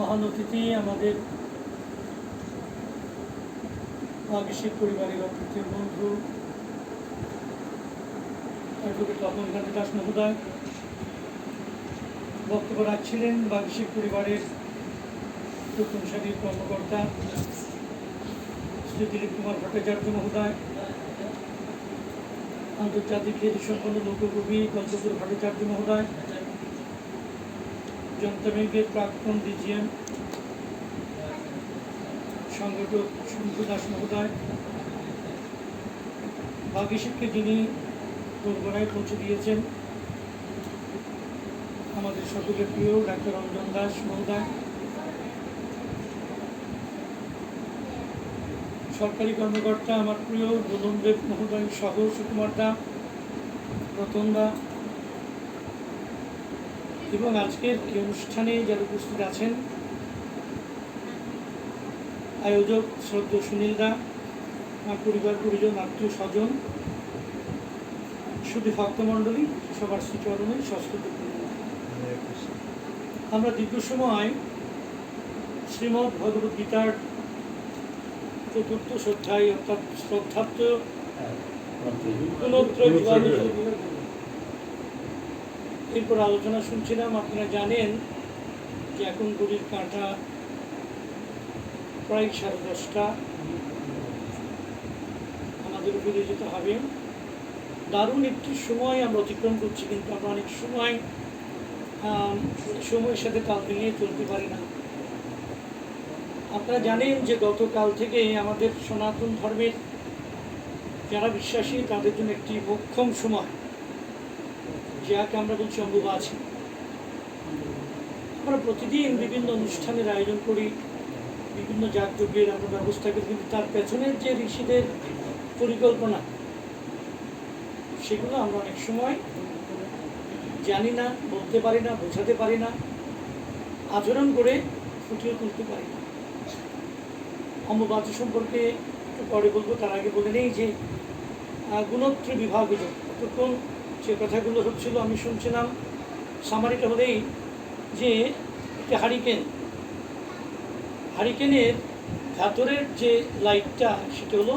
মহান অতিথি আমাদের বাগিশিক পরিবারের অতিথির বন্ধু অ্যাডভোকেট রতনকান্তি দাস মহোদয় বক্তব্য রাখছিলেন। বাগিশিক পরিবারের প্রথম সারির কর্মকর্তা শ্রী দিলীপ কুমার ভট্টাচার্য মহোদয়, আন্তর্জাতিক খ্যাতিসম্পন্ন লোককবি গল্পপুর ভট্টাচার্য মহোদয়, জনতা ব্যাংকের প্রাক্তন ডিজিএম সংগঠক শঙ্কু দাস মহোদয়, বাগিশিককে যিনি দোরগোড়ায় পৌঁছে দিয়েছেন আমাদের সকলের প্রিয় ডাক্তার রঞ্জন দাস মহোদয়, সরকারি কর্মকর্তা আমার প্রিয় গোলমদেব মহোদয় সহ সুকুমার দা, রতন দা এবং আজকের এই অনুষ্ঠানে যারা উপস্থিত আছেন আয়োজক শ্রদ্ধ সুনীল দা, আমার পরিবার পরিজন আত্মীয় স্বজন, শুধু ভক্তমণ্ডলী সবার শ্রীচরণে সশ্রদ্ধ। আমরা দীর্ঘ সময় শ্রীমদ্ ভগবদ গীতার চতুর্থ অধ্যায় অর্থাৎ শ্রদ্ধার্থ এরপর আলোচনা শুনছিলাম। আপনারা জানেন যে এখন ঘড়ির কাঁটা প্রায় 10:30, আমাদের ফিরে যেতে হবে। দারুণ একটি সময় আমরা অতিক্রম করছি, কিন্তু আমরা অনেক সময় সময়ের সাথে তাল মিলিয়ে চলতে পারি না। আপনারা জানেন যে গতকাল থেকে আমাদের সনাতন ধর্মের যারা বিশ্বাসী তাদের জন্য একটি মোক্ষম সময়, যাকে আমরা বলছি অম্বুবাচী। আমরা প্রতিদিন বিভিন্ন অনুষ্ঠানের আয়োজন করি, বিভিন্ন যাগযজ্ঞের আমরা ব্যবস্থা করি, কিন্তু তার পেছনের যে ঋষিদের পরিকল্পনা সেগুলো আমরা অনেক সময় জানি না, বলতে পারি না, বোঝাতে পারি না, আচরণ করে ফুটিয়ে তুলতে পারি না। অম্বুবাচী সম্পর্কে একটু পরে বলবো, তার আগে বলে নেই যে গুণত্রী বিভাগ তখন যে কথাগুলো হচ্ছিল আমি শুনছিলাম। সামারিটা হলেই যে একটা হারিকেনের ভেতরের যে লাইটটা সেটা হলো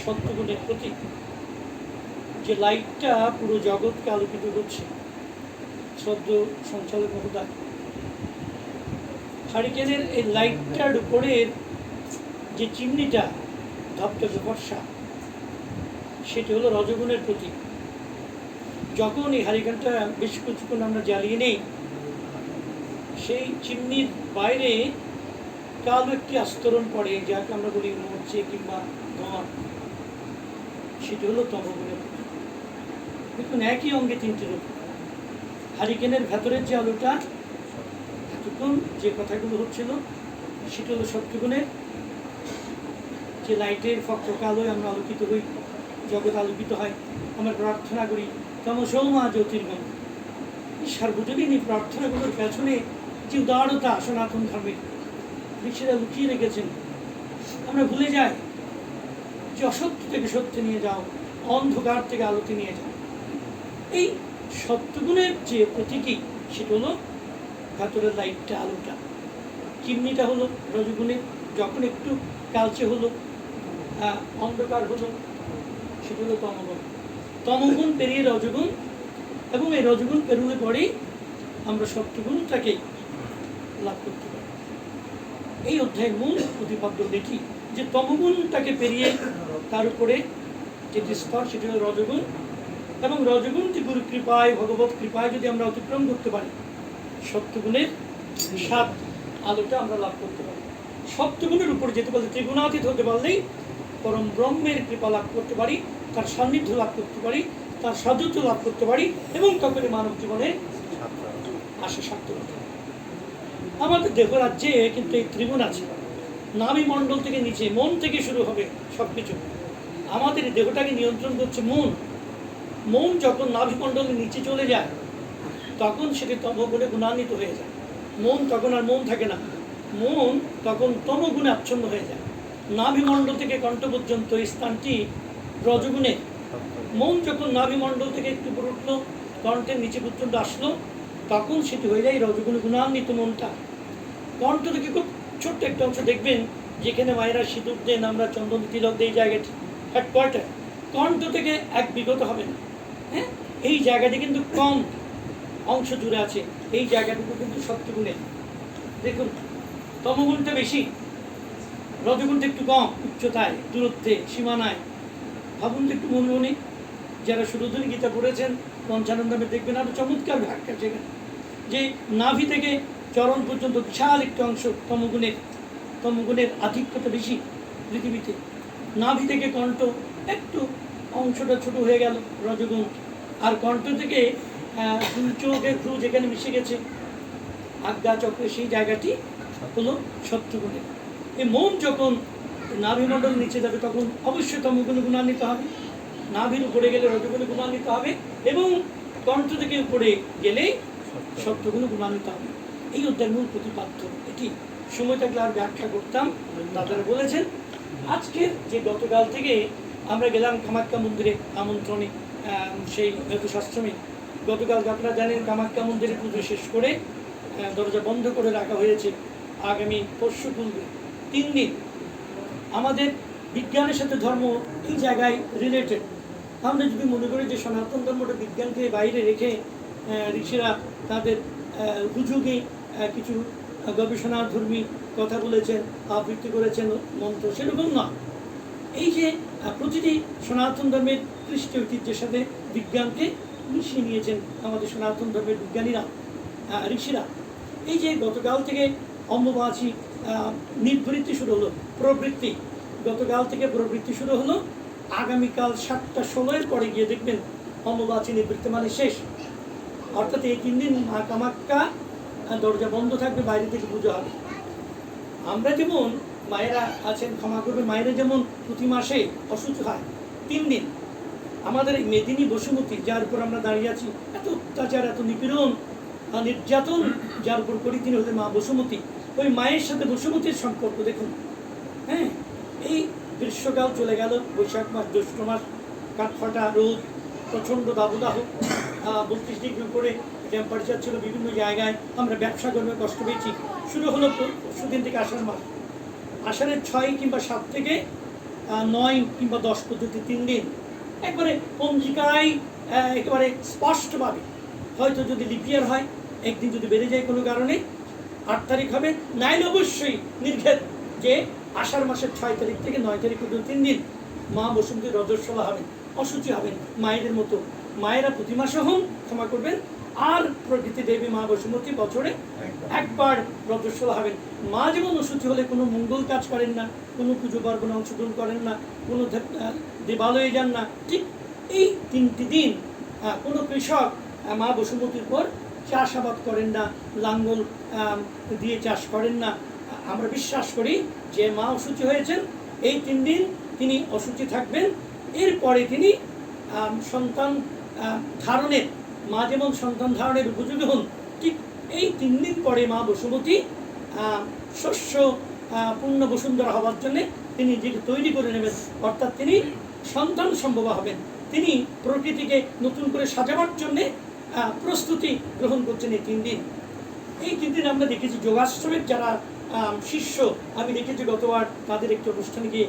সত্যগুণের প্রতীক। যে লাইটটা পুরো জগৎকে আলোকিত করছে। শ্রদ্ধ সঞ্চালক মহোদয়, হারিকেনের এই লাইটটার উপরের যে চিমনিটা ধপধপে বর্ষা, সেটি হলো রজগুণের প্রতীক। যখন এই হারিকেনটা বেশ কিছুক্ষণ আমরা জ্বালিয়ে নেই, সেই চিমনির বাইরে কালো একটি আস্তরণ পড়ে, যাকে আমরা বলি মরচে কিংবা গণ, সেটি হলো তমগুণের প্রতীক। দেখুন, একই অঙ্গে তিনটি রূপ। হারিকেনের ভেতরের যে আলোটা, এতক্ষণ যে কথাগুলো হচ্ছিল সেটা হলো সত্যগুণের যে লাইটের ফকফকা আলোয় আমরা আলোকিত হই, জগৎ আলোকিত হয়। আমরা প্রার্থনা করি তমসৌমা জ্যোতির্গম। এই সার্বজনীন এই প্রার্থনাগুলোর পেছনে যে উদারতা সনাতন ধর্মের ঋষিরা লুকিয়ে রেখেছেন, আমরা ভুলে যাই যে অসত্য থেকে সত্যে নিয়ে যাও, অন্ধকার থেকে আলোতে নিয়ে যাও। এই সত্যগুণের যে প্রতীকী সেটা হলো ভেতরের লাইটটা, আলোটা। চিমনিটা হলো রজগুণের, যখন একটু কালচে হলো, অন্ধকার হলো, সেটা হলো তমগুণ। তমগুণ পেরিয়ে রজগুণ, এবং এই রজগুণ পেরোলে পরেই আমরা সত্যগুণটাকে লাভ করতে পারি। এই অধ্যায়ের মূল প্রতিপাদ্য দেখি যে তমগুণটাকে পেরিয়ে তার উপরে যেটি স্তর সেটি হলো রজগুণ, এবং রজগুণটি গুরু কৃপায়, ভগবত কৃপায় যদি আমরা অতিক্রম করতে পারি, সত্যগুণের সাত আলোটা আমরা লাভ করতে পারি। সত্যগুণের উপরে যেতে পারলে, ত্রিগুণাতীত হতে পারলেই পরম ব্রহ্মের কৃপা লাভ করতে পারি, তার সান্নিধ্য লাভ করতে পারি, তার সাযুজ্য লাভ করতে পারি, এবং তখনই মানব জীবনে আসে সার্থকতা। আমাদের দেহ রাজ্যে কিন্তু এই ত্রিগুণ আছে। নাভি মণ্ডল থেকে নিচে, মন থেকে শুরু হবে সবকিছু। আমাদের দেহটাকে নিয়ন্ত্রণ করছে মন। মন যখন নাভিমণ্ডলের নিচে চলে যায়, তখন সেটি তমগুণে গুণান্বিত হয়ে যায়। মন তখন আর মন থাকে না, মন তখন তমগুণে আচ্ছন্ন হয়ে যায়। নাভিমণ্ডল থেকে কণ্ঠ পর্যন্ত এই স্থানটি রজগুণে। মন যখন নাভিমণ্ডল থেকে একটু উপরে উঠলো, কণ্ঠের নিচে পর্যন্ত আসলো, তখন সেটি হয়ে যায় রজগুণে গুণান্বিত মনটা। কণ্ঠ থেকে খুব ছোট্ট একটা অংশ দেখবেন যেখানে মায়েরা সিঁদুর দেন, আমরা চন্দন তিলক দিই, এই জায়গাটি হেডকোয়ার্টার, কণ্ঠ থেকে এক বিগত হবে না। হ্যাঁ, এই জায়গাটি কিন্তু কম অংশ জুড়ে আছে, এই জায়গাটুকু কিন্তু সত্যগুণের। দেখুন তমগুণটা বেশি, রজগুণটা একটু কম, উচ্চতায়, দূরত্বে, সীমানায়। ভাবুন তো একটু মনে মনে, যারা সুরধনী গীতা পড়েছেন পঞ্চানন্দমে দেখবেন আরো চমৎকার ব্যাখ্যা সেখানে, যে নাভি থেকে চরণ পর্যন্ত বিশাল একটা অংশ তমগুণের আধিক্যতা বেশি পৃথিবীতে। নাভি থেকে কণ্ঠ একটু অংশটা ছোট হয়ে গেল রজগুণ, আর কণ্ঠ থেকে চোখের ভ্রু যেখানে মিশে গেছে আজ্ঞা চক্রে, সেই জায়গাটি হলো সত্যগুণের। এই মন যখন নাভিমণ্ডল নিচে যাবে তখন অবশ্যই তমগুণে গুণান্বিত হবে, নাভির উপরে গেলে রজগুণে গুণান্বিত হবে, এবং কণ্ঠ থেকে উপরে গেলেই সত্যগুণে গুণান্বিত হবে। এই অধ্যায়ের মূল প্রতিপাদ্য এটি। সময় থাকলে আর ব্যাখ্যা করতাম, দাদারা বলেছেন। আজকের যে গতকাল থেকে আমরা গেলাম কামাখ্যা মন্দিরে আমন্ত্রণে, সেই শাস্ত্রমে। গতকাল আপনারা জানেন কামাখ্যা মন্দিরে পুজো শেষ করে দরজা বন্ধ করে রাখা হয়েছে, আগামী পরশু খুলবে। 3 দিন আমাদের বিজ্ঞানের সাথে ধর্ম এই জায়গায় রিলেটেড। আমরা যদি মনে করি যে সনাতন ধর্মটা বিজ্ঞানকে বাইরে রেখে ঋষিরা তাদের হুজুগে কিছু গবেষণাধর্মী কথা বলেছেন, আবৃত্তি করেছেন মন্ত্র, সেরকম না। এই যে প্রতিটি সনাতন ধর্মের কৃষ্টি ঐতিহ্যের সাথে বিজ্ঞানকে মিশিয়ে নিয়েছেন আমাদের সনাতন ধর্মের বিজ্ঞানীরা, ঋষিরা। এই যে গতকাল থেকে অম্বুবাচী নিবৃত্তি শুরু হলো, প্রবৃত্তি গতকাল থেকে প্রবৃত্তি শুরু হলো, আগামীকাল 7টা 16 পরে গিয়ে দেখবেন অম্বুবাচী নিবৃত্তি মানে শেষ। অর্থাৎ এই 3 দিন মা কামাখ্যা দরজা বন্ধ থাকবে, বাইরে থেকে পুজো হবে। আমরা যেমন মায়েরা আছেন, ক্ষমা করবে, মায়েরা যেমন প্রতি মাসে অসুস্থ হয় 3 দিন, আমাদের এই মেদিনী বসুমতী যার উপর আমরা দাঁড়িয়ে আছি, এত অত্যাচার, এত নিপীড়ন, নির্যাতন যার উপর করি, তিনি হলেন মা বসুমতী। ওই মায়ের সাথে বসুমতীর সম্পর্ক দেখুন। হ্যাঁ, এই গ্রীষ্মকাল চলে গেল, বৈশাখ মাস, জ্যৈষ্ঠ মাস, কাঠফাটা রোদ, প্রচণ্ড দাবদাহ, 32 ডিগ্রি উপরে টেম্পারেচার ছিল বিভিন্ন জায়গায়, আমরা ব্যবসা করবে কষ্ট পেয়েছি। শুরু হলো পরশুদিন থেকে আষাঢ় মাস, আষাঢ়ের 6 কিংবা 7 থেকে 9 কিংবা 10 পর্যন্ত 3 দিন একবারে পঞ্জিকায় একেবারে স্পষ্টভাবে, হয়তো যদি লিপিয়ার হয় একদিন যদি বেড়ে যায় কোনো কারণে 8 তারিখ হবে, নাইলে অবশ্যই নির্ঘেত যে আষাঢ় মাসের 6 তারিখ থেকে 9 তারিখ পর্যন্ত 3 দিন মা বসুমতী রজস্বলা হবেন, অসুচি হবেন মায়েদের মতো। মায়েরা প্রতি মাসে হন, ক্ষমা করবেন, আর প্রকৃতি দেবী মা বসুমতী বছরে একবার রজস্বলা হবেন। মা যেমন অসুচি হলে কোনো মঙ্গল কাজ করেন না, কোনো পুজো পার্বণে অংশগ্রহণ করেন না, কোনো দেবালয়ে যান না, ঠিক এই 3টি দিন কোনো কৃষক মা বসুমতীর পর চাষাবাদ করেন না, লাঙ্গল দিয়ে চাষ করেন না। আমরা বিশ্বাস করি যে মা অসুচি হয়েছেন, এই 3 দিন তিনি অসুচি থাকবেন, এরপরে তিনি সন্তান ধারণের, মা যেমন সন্তান ধারণের উপযোগী হন, ঠিক এই 3 দিন পরে মা বসুমতী শস্য পূর্ণ বসুন্ধরা হওয়ার জন্যে তিনি নিজেকে তৈরি করে নেবেন, অর্থাৎ তিনি সন্তান সম্ভব হবেন, তিনি প্রকৃতিকে নতুন করে সাজাবার জন্যে প্রস্তুতি গ্রহণ করছেন এই 3 দিন। এই 3 দিন আমরা দেখেছি যোগাশ্রমের যারা শিষ্য, আমি দেখেছি গতবার তাদের একটি অনুষ্ঠানে গিয়ে,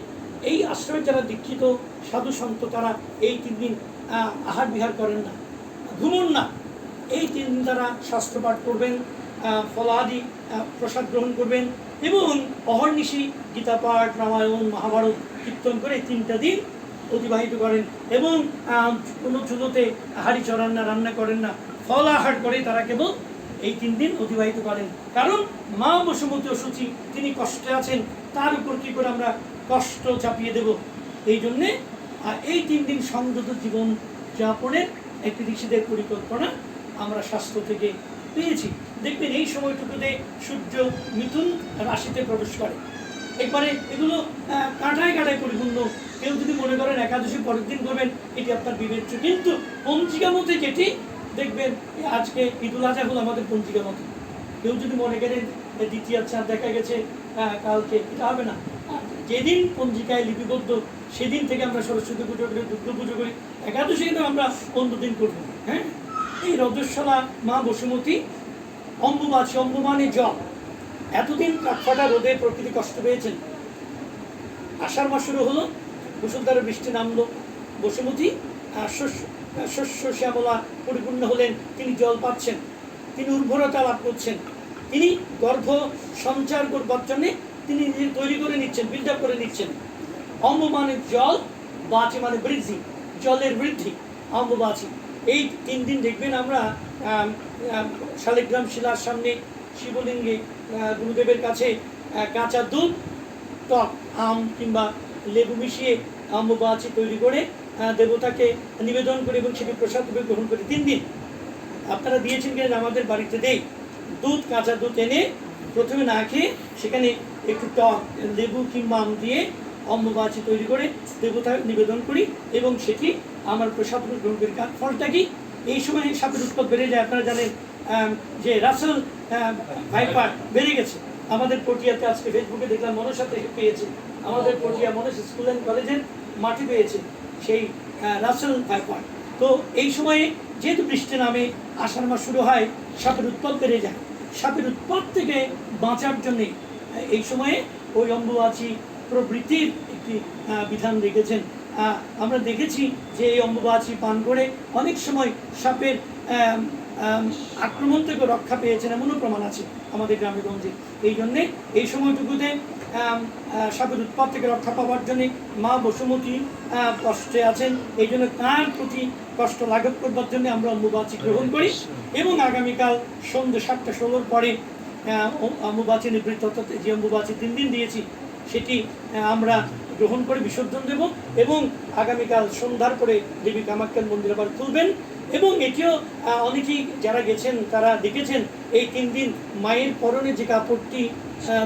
এই আশ্রমের যারা দীক্ষিত সাধু সন্ত, তারা এই 3 দিন আহার বিহার করেন না, ঘুমন না। এই 3 দিন তারা শাস্ত্রপাঠ করবেন, ফলাদি প্রসাদ গ্রহণ করবেন, এবং অহর্নিশি গীতা পাঠ, রামায়ণ, মহাভারত কীর্তন করে 3টা দিন অতিবাহিত করেন, এবং কোনো চুলোতে হাঁড়ি চড়ান না, রান্না করেন না, ফল আহার করে তারা কেবল এই 3 দিন অতিবাহিত করেন। কারণ মা বসুমতী অসুচি, তিনি কষ্টে আছেন, তার উপর কী করে আমরা কষ্ট চাপিয়ে দেব। এই জন্যে এই 3 দিন সংযত জীবন যাপনের একটি ঋষিদের পরিকল্পনা আমরা শাস্ত্র থেকে পেয়েছি। দেখবেন এই সময়টুকুতে সূর্য মিথুন রাশিতে প্রবেশ করে, একবারে এগুলো কাঁটায় কাঁটায় পরিপূর্ণ। কেউ যদি মনে করেন একাদশী পরের দিন করবেন, এটি আপনার বিবেচ্য, কিন্তু পঞ্জিকা মতে যেটি দেখবেন, আজকে ঈদুল আজহা হলো আমাদের পঞ্জিকা মতে। কেউ যদি মনে করেন দ্বিতীয় চাঁদ দেখা গেছে কালকে, এটা হবে না। যেদিন পঞ্জিকায় লিপিবদ্ধ সেদিন থেকে আমরা সরস্বতী পুজো করি, দুর্গা পুজো করি, একাদশী কিন্তু আমরা অন্য দিন করবো। হ্যাঁ, এই রজস্বলা মা বসুমতী, অম্বুবাচী, অম্বু মানে জল, এতদিন কাঠফাটা রোদে প্রকৃতি কষ্ট পেয়েছেন, আষাঢ় মাস শুরু হলো, মুষলধারে বৃষ্টি নামলো, বসুমতী শস্য শ্যামলা পরিপূর্ণ হলেন, তিনি জল পাচ্ছেন, তিনি উর্বরতা লাভ করছেন, তিনি গর্ভ সঞ্চার করবার জন্যে তিনি তৈরি করে নিচ্ছেন, বিল্ড আপ করে নিচ্ছেন। অম্ব মানে জল, বাচি মানে বৃদ্ধি, জলের বৃদ্ধি, অম্বুবাচী। এই 3 দিন দেখবেন আমরা শালিগ্রাম শিলার সামনে শিবলিঙ্গে গুরুদেবের কাছে কাঁচা দুধ, টক আম কিংবা লেবু মিশিয়ে অম্বুবাচী তৈরি করে দেবতাকে নিবেদন করে এবং সেটি প্রসাদ রূপে গ্রহণ করে 3 দিন। আপনারা দিয়েছেন কিনা আমাদের বাড়িতে দেই, দুধ, কাঁচা দুধ এনে প্রথমে না খেয়ে সেখানে একটু টক লেবু কিংবা আম দিয়ে অম্বুবাচী তৈরি করে দেবতা নিবেদন করি এবং সেটি আমার প্রসাদ রূপে গ্রহণ করি। ফলটা কি, এই সময় সাপের উৎপাদ বেড়ে যায়। আপনারা জানেন যে রাসেল ভাইপার বেড়ে গেছে আমাদের পটিয়াতে। আজকে ফেসবুকে দেখলাম মনসাতে পেয়েছে, আমাদের পটিয়া মনস স্কুল অ্যান্ড কলেজের মাটি পেয়েছে সেই রাসেল ভাইপার। তো এই সময়ে যেহেতু বৃষ্টি নামে, আষাঢ় মাস শুরু হয়, সাপের উৎপাদ বেড়ে যায়। সাপের উৎপাদ থেকে বাঁচার জন্যে এই সময়ে ওই অম্বুবাচী প্রবৃত্তির একটি বিধান রেখেছেন। আমরা দেখেছি যে এই অম্বুবাচী পান করে অনেক সময় সাপের আক্রমণ থেকে রক্ষা পেয়েছেন, এমনও প্রমাণ আছে আমাদের গ্রামে গঞ্জে। এই জন্যে এই সময়টুকুতে সাপের উৎপাত থেকে রক্ষা পাওয়ার জন্যে মা বসুমতী কষ্টে আছেন, এই জন্য তার প্রতি কষ্ট লাঘব করবার জন্য আমরা অম্বুবাচী গ্রহণ করি এবং আগামীকাল সন্ধ্যে 7:16 পরে অম্বুবাচী নিবৃত্ত, অর্থাৎ যে অম্বুবাচী 3 দিন দিয়েছি সেটি আমরা গ্রহণ করে বিসর্জন দেব এবং আগামীকাল সন্ধ্যার পরে দেবী কামাখ্যার মন্দির আবার খুলবেন। এবং এটিও অনেকেই যারা গেছেন তারা দেখেছেন এই 3 দিন মায়ের পরনে যে কাপড়টি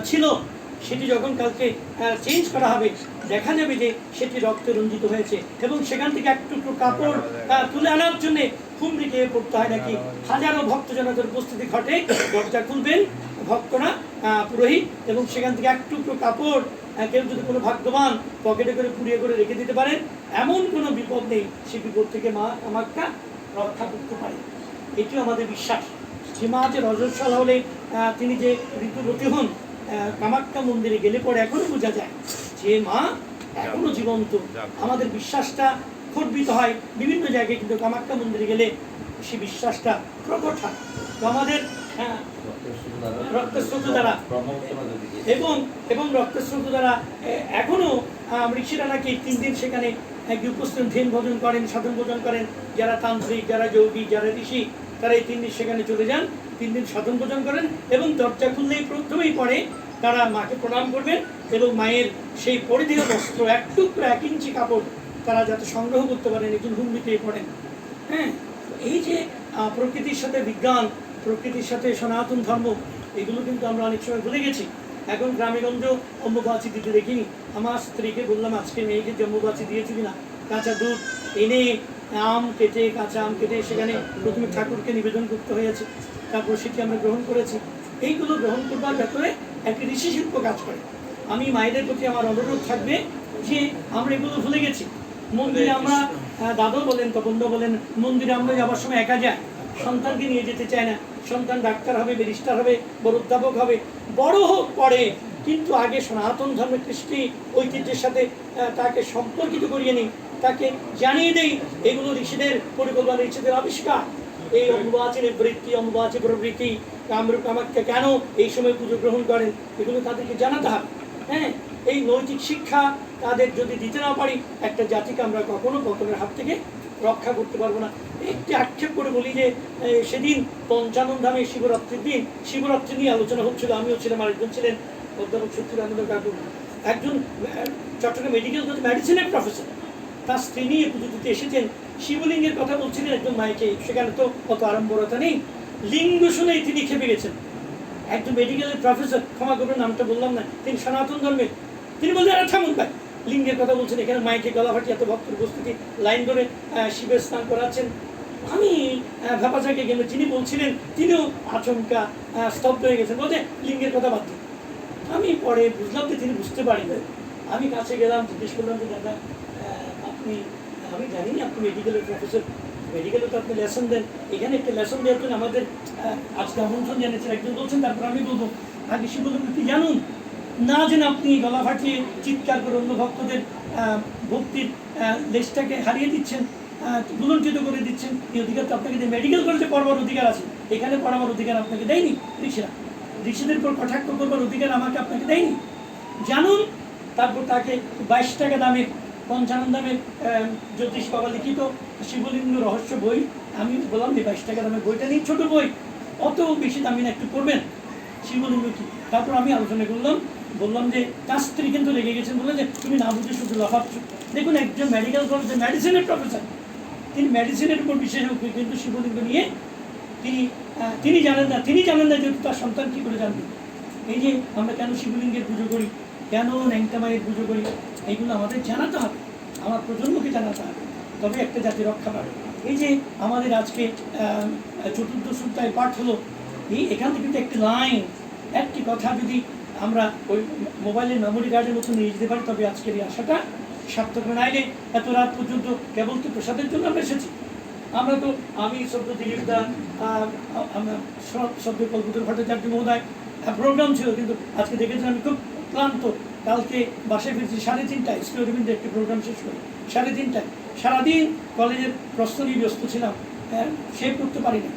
ছিল সেটি যখন কালকে চেঞ্জ করা হবে দেখা যাবে যে সেটি রক্তে রঞ্জিত হয়েছে এবং সেখান থেকে এক টুকরো কাপড় তুলে আনার জন্য হুমড়ি খেয়ে পড়তে হয় নাকি। হাজারো ভক্তজনদের উপস্থিতি ঘটে, দরজা খুলবেন ভক্তরা, পুরোহিত, এবং সেখান থেকে এক টুকরো কাপড় কেউ যদি কোনো ভাগ্যবান পকেটে করে পুড়িয়ে করে রেখে দিতে পারেন, এমন কোনো বিপদ নেই, সেই বিপদ থেকে মা কামাখ্যা রক্ষা করতে পারে। এটিও আমাদের বিশ্বাস যে মা যে রজস্বলা হলে তিনি যে ঋতুবতী হন, কামাখ্যা মন্দিরে গেলে পরে এখনো বোঝা যায় যে মা এখনো জীবন্ত। আমাদের বিশ্বাসটা খর্বিত হয় বিভিন্ন জায়গায়, কিন্তু কামাখ্যা মন্দিরে গেলে সেই বিশ্বাসটা প্রকট হয়। তো আমাদের রক্তস্রোত দ্বারা এবং রক্তস্রোত দ্বারা এখনো ঋষিরা নাকি 3 দিন সেখানে উপস্থিত ধ্যান ভোজন করেন, সাধন ভোজন করেন। যারা তান্ত্রিক, যারা যোগী, যারা ঋষি, তারা এই 3 দিন সেখানে চলে যান, 3 দিন সাধন ভোজন করেন এবং দরজা খুললেই প্রথমেই পরে তারা মাকে প্রণাম করবেন এবং মায়ের সেই পরিধেয় বস্ত্র 1 টুকরো 1 ইঞ্চি কাপড় তারা যাতে সংগ্রহ করতে পারেন, একজন হুমড়িতে পড়েন। হ্যাঁ, এই যে প্রকৃতির সাথে বিজ্ঞান, প্রকৃতির সাথে সনাতন ধর্ম, এগুলো কিন্তু আমরা অনেক সময় ভুলে গেছি। এখন গ্রামেগঞ্জ অম্বুবাচী দিতে দেখিনি। আমার স্ত্রীকে বললাম আজকে মেয়েকে যে অম্বুবাচী দিয়েছি কিনা, কাঁচা দুধ এনে আম কেটে, কাঁচা আম কেটে সেখানে প্রথমে ঠাকুরকে নিবেদন করতে হয়েছে, তারপর সেটি আমরা গ্রহণ করেছি। এইগুলো গ্রহণ করবার ভেতরে একটি ঋষি শিল্প কাজ করে। আমি মায়েদের প্রতি আমার অনুরোধ থাকবে যে আমরা এগুলো ভুলে গেছি। মন্দিরে আমরা দাদু বলেন, তপন্দ বলেন, মন্দিরে আমরা যাবার সময় একা যাই, সন্তানকে নিয়ে যেতে চায় না। সন্তান ডাক্তার হবে, ব্যারিস্টার হবে, বড় অধ্যাপক হবে, বড় হোক পরে, কিন্তু আগে সনাতন ধর্মের কৃষ্টি ঐতিহ্যের সাথে তাকে সম্পর্কিত করিয়ে নিই, তাকে জানিয়ে দেই এগুলো ঋষিদের পরিকল্পনা, ঋষিদের আবিষ্কার। এই অম্বুবাচী বৃত্তি, অম্বুবাচী প্রবৃত্তি, কামরূপ কামাখ্যা কেন এই সময় পুজো গ্রহণ করেন, এগুলো তাদেরকে জানাতে হবে। হ্যাঁ, এই নৈতিক শিক্ষা তাদের যদি দিতে না পারি, একটা জাতিকে আমরা কখনো পতনের হাত থেকে রক্ষা করতে পারবো না। একটি আক্ষেপ করে বলি যে সেদিন পঞ্চানন ধামে শিবরাত্রির দিন, শিবরাত্রি নিয়ে আলোচনা হচ্ছিল, আমিও ছিলাম, আরেকজন ছিলেন অধ্যাপক সত্যিকানন্দ কাকু, একজন চট্টগ্রাম মেডিকেল কলেজে মেডিসিনের প্রফেসর, তার স্ত্রী নিয়ে পুজো দিতে এসেছেন, শিবলিঙ্গের কথা বলছিলেন একজন মাইকে, সেখানে তো অত আড়ম্বরতা নেই, লিঙ্গ শুনেই তিনি খেপে গেছেন। একজন মেডিকেলের প্রফেসর, ক্ষমা করবেন নামটা বললাম না, তিনি সনাতন ধর্মের, তিনি বললেন আরে থামুন ভাই, লিঙ্গের কথা বলছেন, এখানে মাইকে গলা ফাটি এত ভক্তের উপস্থিতি, লাইন ধরে শিবের স্নান করাচ্ছেন। আমি ভ্যাপাচাকে গেলে যিনি বলছিলেন তিনিও আচমকা স্তব্ধ হয়ে গেছেন, বলছে লিঙ্গের কথা বাদ দিন। আমি পরে বুঝলাম যে তিনি বুঝতে পারিনি। আমি কাছে গেলাম, জিজ্ঞেস করলাম যে দাদা আপনি, আমি জানি না আপনি মেডিকেলের প্রফেসর, মেডিকেলে তো আপনি লেসন দেন, এখানে একটা লেসন দেওয়ার জন্য আমাদের আজকে আমন্ত্রণ জানিয়েছেন, একজন বলছেন, তারপর আমি বলবো আগে শিবলিঙ্গ কি জানুন, না জেনে আপনি গলা ফাটিয়ে চিৎকার করে অন্য ভক্তদের ভক্তির লেজটাকে হারিয়ে দিচ্ছেন, দুলঞ্চিত করে দিচ্ছেন। এই অধিকার তো আপনাকে মেডিকেল কলেজে পড়বার অধিকার আছে, এখানে পড়াবার অধিকার আপনাকে দেয়নি ঋষিরা। ঋষিদের উপর কটাক্ষ করবার অধিকার আমাকে আপনাকে দেয়নি। জানুন, তারপর তাকে 22 টাকা দামের পঞ্চানন দামের জ্যোতিষ বাবা লিখিত শিবলিঙ্গ রহস্য বই, আমি বললাম যে 22 টাকা দামের বইটা নিয়ে, ছোট বই, অত বেশি দামি না, একটু পড়বেন শিবলিঙ্গ কি। তারপর আমি আলোচনা করলাম, বললাম যে তার স্ত্রী কিন্তু লেগে গেছেন, বলে যে তুমি না বুঝে শুধু লাফাচ্ছ। দেখুন, একজন মেডিকেল কলেজে মেডিসিনের প্রফেসর, তিনি মেডিসিনের উপর বিশেষজ্ঞ, কিন্তু শিবলিঙ্গ নিয়ে তিনি জানেন না, যেহেতু তার সন্তান কী করে জানবে। এই যে আমরা কেন শিবলিঙ্গের পুজো করি, কেন ন্যাংটা মায়ের পুজো করি, এইগুলো আমাদের জানাতে হবে, আমার প্রজন্মকে জানাতে হবে, তবে একটা জাতি রক্ষা পাবে। এই যে আমাদের আজকে চতুর্দশ অধ্যায় পাঠ হলো, এখান থেকে কিন্তু একটি লাইন, একটি কথা যদি আমরা ওই মোবাইলের মেমোরি কার্ডের মতো নিয়ে যেতে পারি, তবে আজকের এই আশাটা সার্থক। নাইলে এত রাত পর্যন্ত কেবল তো প্রসাদের জন্য আমরা এসেছি। আমরা তো, আমি শব্দ দিলীপ দা, শব্দ কল্পতরু ভট্টাচার্য মহোদয়, প্রোগ্রাম ছিল, কিন্তু আজকে দেখেছেন আমি খুব ক্লান্ত। কালকে বাসায় ফিরছি 3:30টায়, স্কুল রবীন্দ্র একটি প্রোগ্রাম শেষ করি 3:30টায়। সারাদিন কলেজের প্রশ্ন নিয়ে ব্যস্ত ছিলাম, সেভ করতে পারি না।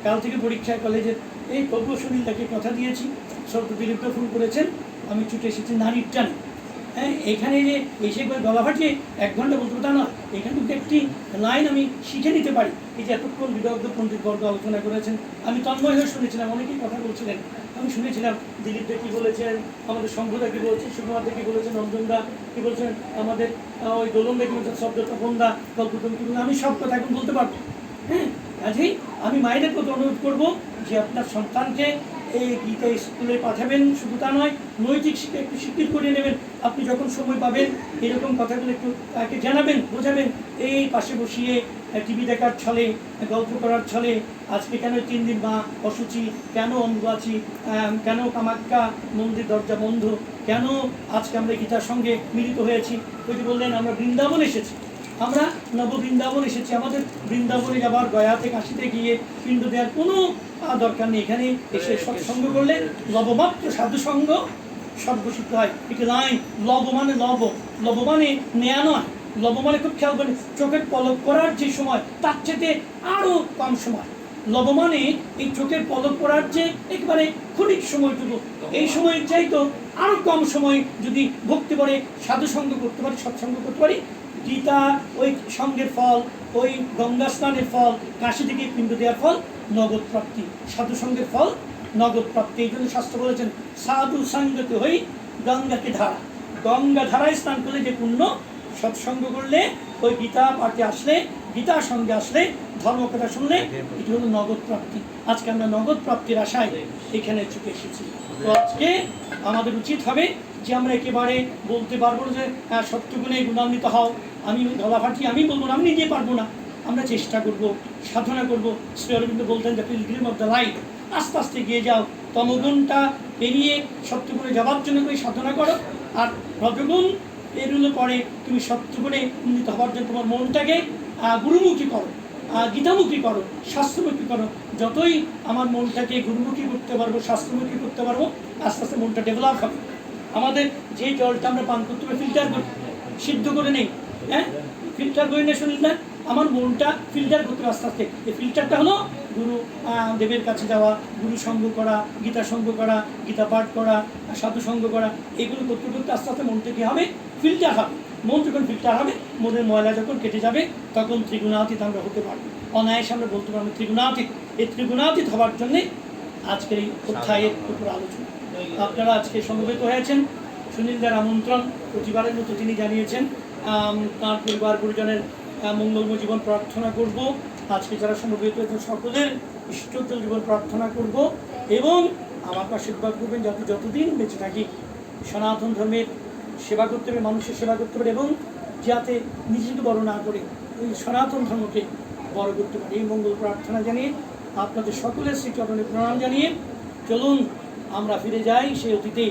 কাল থেকে পরীক্ষায় কলেজের, এই তবুও সুনীলদাকে কথা দিয়েছি, শব্দ দিলীপটা ফোন করেছেন, আমি ছুটে এসেছি নারীর টানে। এখানে যে এসে করে গলা ফাটিয়ে 1 ঘন্টা বলতে তা না, এখান থেকে একটি লাইন আমি শিখে নিতে পারি। এই যে এতক্ষণ বিদগ্ধ পণ্ডিতবর্গ আলোচনা করেছেন, আমি তন্ময় হয়ে শুনেছিলাম, অনেকেই কথা বলছিলেন, আমি শুনেছিলাম দিলীপদা কী বলেছেন, আমাদের শম্ভুদা কী বলছেন, সুকুমারদা কী বলেছেন, রঞ্জনদা কী বলছেন, আমাদের ওই দোলনদা কী বলছেন, শব্দতপনদা, কল্পতরু কী বলছেন, আমি সব কথা এখন বলতে পারবো। কাজেই আমি মায়েদের প্রতি অনুরোধ করবো যে আপনার সন্তানকে এই গীতা স্কুলে পাঠাবেন, শুধু তা নয়, নৈতিক শিক্ষা একটু শিক্ষিত করিয়ে নেবেন। আপনি যখন সময় পাবেন এরকম কথাগুলো একটু তাকে জানাবেন, বোঝাবেন। এই পাশে বসিয়ে টিভি দেখার ছলে, গল্প করার ছলে, আজকে কেন 3 দিন মা অসুচি, কেন অম্বুবাচী, কেন কামাখ্যা মন্দির দরজা বন্ধ, কেন আজকে আমরা গীতার সঙ্গে মিলিত হয়েছি। ওই যে বললেন আমরা বৃন্দাবন এসেছি, আমরা নববৃন্দাবন এসেছি, আমাদের বৃন্দাবনে যাবার, গয়াতে কাশিতে গিয়ে পিণ্ড দেওয়ার কোনো দরকার নেই। এখানে এসে সৎসঙ্গ করলে লবমাত্র সাধুসঙ্গ সর্বসিদ্ধ হয়। একটি লাইন, লব মানে লব মানে নেয়া নয়, লব মানে খুব খেয়াল করে, চোখের পলক করার যে সময় তার চেয়ে আরও কম সময়। লব মানে এই চোখের পলক করার যে একেবারে ক্ষণিক সময়টুকু, এই সময়ের চাইতো আরও কম সময় যদি ভক্তি করে সাধুসঙ্গ করতে পারি, সৎসঙ্গ করতে পারি, গীতা ওই সঙ্গের ফল, ওই গঙ্গা স্নানের ফল, কাশি থেকে পিণ্ড দেওয়ার ফল নগদ প্রাপ্তি, সাধু সঙ্গের ফল নগদ প্রাপ্তি। এই জন্য শাস্ত্র বলেছেন সাধু সঙ্গতে হই গঙ্গাকে ধারা, গঙ্গা ধারায় স্নান করলে যে পুণ্য, সৎসঙ্গ করলে, ওই গীতা পাঠে আসলে, গীতার সঙ্গে আসলে, ধর্মকথা শুনলে, এটি হলো নগদ প্রাপ্তি। আজকে আমরা নগদ প্রাপ্তির আশায় এখানে ছুটে এসেছি। তো আজকে আমাদের উচিত হবে যে আমরা একেবারে বলতে পারবো যে সত্যগুণে গুণান্বিত হও, আমি গলা ফাটিয়ে আমি বলবো না, আমি নিজে পারবো না, আমরা চেষ্টা করব, সাধনা করব। শ্রী অরবিন্দ বলতেন যে পিলগ্রিম অফ দ্য লাইফ, আস্তে আস্তে এগিয়ে যাও, তমগুণটা পেরিয়ে সত্যগুণে যাবার জন্য তুমি সাধনা করো, আর রজগুণ এগুলো পরে তুমি সত্যগুণে উন্নীত হওয়ার জন্য তোমার মনটাকে গুরুমুখী করো, গীতামুখী করো, শাস্ত্রমুখী করো। যতই আমার মনটাকে গুরুমুখী করতে পারবো, শাস্ত্রমুখী করতে পারবো, আস্তে আস্তে মনটা ডেভেলপ হবে। আমাদের যে জলটা আমরা পান করতে হবে ফিল্টার করি, সিদ্ধ করে নেই, ফিল্টার করে নিয়ে শুনলেন না, আমার মনটা ফিল্টার করতে হবে আস্তে আস্তে। এই ফিল্টারটা হলো গুরু দেবের কাছে যাওয়া, গুরু সঙ্গ করা, গীতা সঙ্গ করা, গীতা পাঠ করা, সাধু সঙ্গ করা, এগুলো করতে করতে আস্তে আস্তে মনটা কী হবে, ফিল্টার হবে। মন যখন ফিল্টার হবে, মনের ময়লা যখন কেটে যাবে, তখন ত্রিগুণাতীত আমরা হতে পারবো। অনায়াসে আমরা বলতে পারবো ত্রিগুণাতীত। এই ত্রিগুণাতীত হওয়ার জন্যে আজকের এই অধ্যায়ের উপর আলোচনা। আপনারা আজকে সমবেত হয়েছেন, সুনীলদার আমন্ত্রণ প্রতিবারের মতো তিনি জানিয়েছেন। তাঁর পরিবার পরিজনের মঙ্গলময় জীবন প্রার্থনা করব। আজকে যারা সমবেত হয়েছেন সকলের ইষ্টোজ্জ্বল জীবন প্রার্থনা করব, এবং আমাকে আশীর্বাদ করবেন যাতে যতদিন বেঁচে থাকি সনাতন ধর্মের সেবা করতে পারে, মানুষের সেবা করতে পারে, এবং যাতে নিজেকে বড় না করে ওই সনাতন ধর্মকে বড় করতে পারে, এই মঙ্গল প্রার্থনা জানিয়ে আপনাদের সকলের শ্রীচরণে প্রণাম জানিয়ে চলুন আমরা ফিরে যাই সেই অতীতে,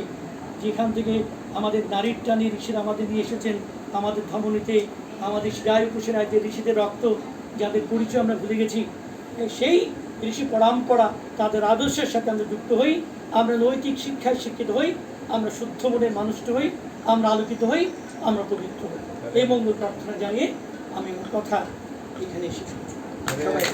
যেখান থেকে আমাদের নারীর টানে ঋষিরা আমাদের নিয়ে এসেছেন। আমাদের ধমনীতে, আমাদের শিরায় উপশিরায় যে ঋষিদের রক্ত, যাদের পরিচয় আমরা ভুলে গেছি, সেই ঋষি পরম্পরা, তাদের আদর্শের সাথে আমরা যুক্ত হই। আমরা নৈতিক শিক্ষায় শিক্ষিত হই, আমরা শুদ্ধ মনের মানুষটি হই, আমরা আলোকিত হই, আমরা পবিত্র হই। এই মঙ্গল প্রার্থনা জানিয়ে আমি আমার কথা এখানে শেষ করছি। সবাই